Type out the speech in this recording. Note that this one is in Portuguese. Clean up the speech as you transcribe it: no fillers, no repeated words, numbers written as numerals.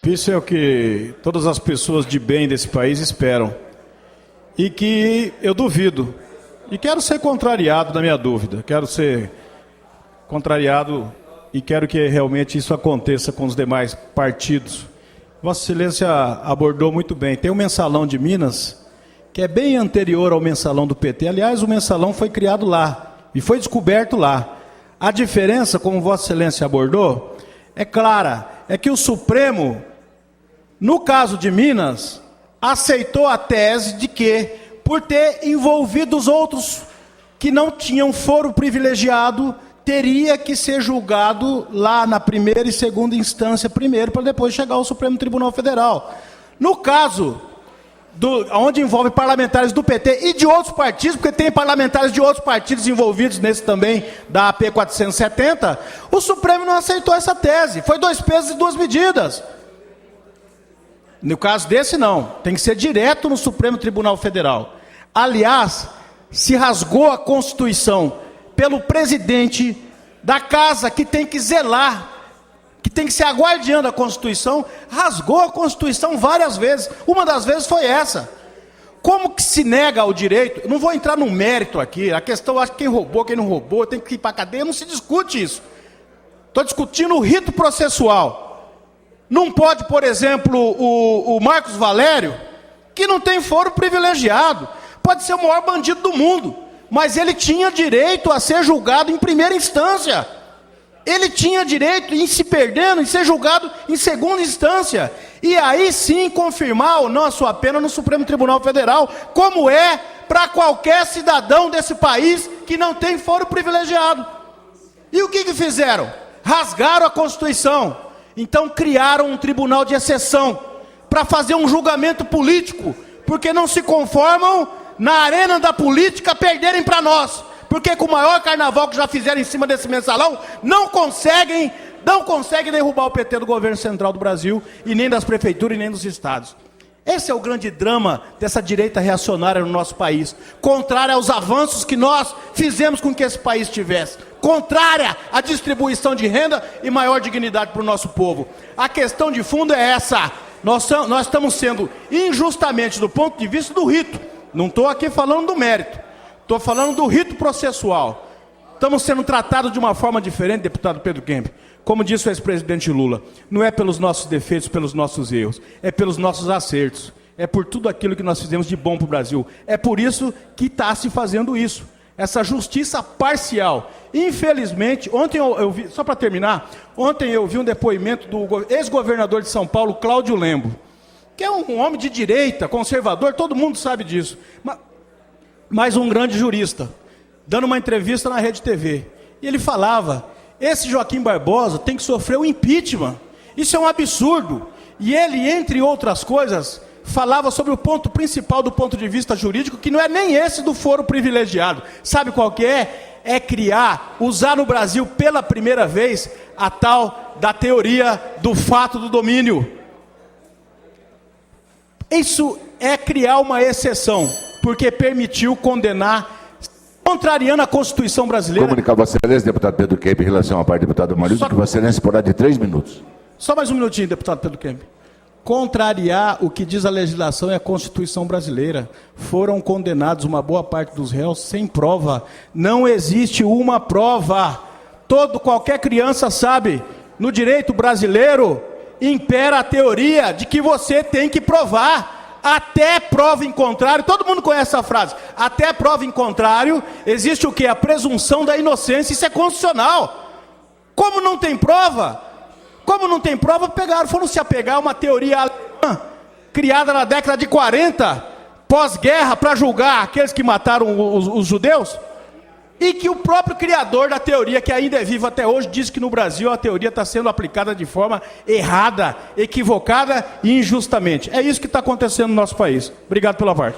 Isso é o que todas as pessoas de bem desse país esperam. E que eu duvido. E quero ser contrariado na minha dúvida. Quero ser contrariado e quero que realmente isso aconteça com os demais partidos. Vossa Excelência abordou muito bem. Tem um mensalão de Minas que é bem anterior ao mensalão do PT. Aliás, o mensalão foi criado lá e foi descoberto lá. A diferença, como Vossa Excelência abordou, é clara. É que o Supremo, no caso de Minas, aceitou a tese de que, por ter envolvido os outros que não tinham foro privilegiado, teria que ser julgado lá na primeira e segunda instância primeiro, para depois chegar ao Supremo Tribunal Federal. No caso, onde envolve parlamentares do PT e de outros partidos, porque tem parlamentares de outros partidos envolvidos nesse também, da AP 470, o Supremo não aceitou essa tese. Foi 2 pesos e 2 medidas. No caso desse, não. Tem que ser direto no Supremo Tribunal Federal. Aliás, se rasgou a Constituição pelo presidente da casa que tem que zelar, que tem que ser a guardiã da Constituição, rasgou a Constituição várias vezes. Uma das vezes foi essa. Como que se nega o direito? Eu não vou entrar no mérito aqui. A questão, acho que quem roubou, quem não roubou, tem que ir para a cadeia. Não se discute isso. Estou discutindo o rito processual. Não pode, por exemplo, o Marcos Valério, que não tem foro privilegiado, pode ser o maior bandido do mundo, mas ele tinha direito a ser julgado em primeira instância. Ele tinha direito, em se perdendo, em ser julgado em segunda instância. E aí sim confirmar ou não a sua pena no Supremo Tribunal Federal, como é para qualquer cidadão desse país que não tem foro privilegiado. E o que fizeram? Rasgaram a Constituição. Então criaram um tribunal de exceção para fazer um julgamento político, porque não se conformam na arena da política perderem para nós. Porque com o maior carnaval que já fizeram em cima desse mensalão, não conseguem derrubar o PT do governo central do Brasil, e nem das prefeituras e nem dos estados. Esse é o grande drama dessa direita reacionária no nosso país, contrária aos avanços que nós fizemos com que esse país tivesse, contrária à distribuição de renda e maior dignidade para o nosso povo. A questão de fundo é essa: nós estamos sendo injustamente, do ponto de vista do rito, não estou aqui falando do mérito, estou falando do rito processual. Estamos sendo tratados de uma forma diferente, deputado Pedro Kemp. Como disse o ex-presidente Lula, não é pelos nossos defeitos, pelos nossos erros, é pelos nossos acertos. É por tudo aquilo que nós fizemos de bom para o Brasil. É por isso que está se fazendo isso. Essa justiça parcial. Infelizmente, ontem eu vi, só para terminar, ontem eu vi um depoimento do ex-governador de São Paulo, Cláudio Lembo, que é um homem de direita, conservador, todo mundo sabe disso, mas um grande jurista, dando uma entrevista na Rede TV. E ele falava: esse Joaquim Barbosa tem que sofrer o impeachment. Isso é um absurdo. E ele, entre outras coisas, falava sobre o ponto principal do ponto de vista jurídico, que não é nem esse do foro privilegiado. Sabe qual que é? É criar, usar no Brasil pela primeira vez, a tal da teoria do fato do domínio. Isso é criar uma exceção, porque permitiu condenar, contrariando a Constituição brasileira. Comunicar Vossa Excelência, deputado Pedro Kemp, em relação à parte do deputado Marilson, que Vossa Excelência poderá de 3 minutos. Só mais um minutinho, deputado Pedro Kemp. Contrariar o que diz a legislação e a Constituição brasileira. Foram condenados uma boa parte dos réus sem prova. Não existe uma prova. Qualquer criança sabe, no direito brasileiro, impera a teoria de que você tem que provar. Até prova em contrário, todo mundo conhece essa frase, até prova em contrário, existe o quê? A presunção da inocência, isso é constitucional. Como não tem prova, foram se apegar a uma teoria alemã, criada na década de 40, pós-guerra, para julgar aqueles que mataram os judeus, e que o próprio criador da teoria, que ainda é vivo até hoje, diz que no Brasil a teoria está sendo aplicada de forma errada, equivocada e injustamente. É isso que está acontecendo no nosso país. Obrigado pela parte.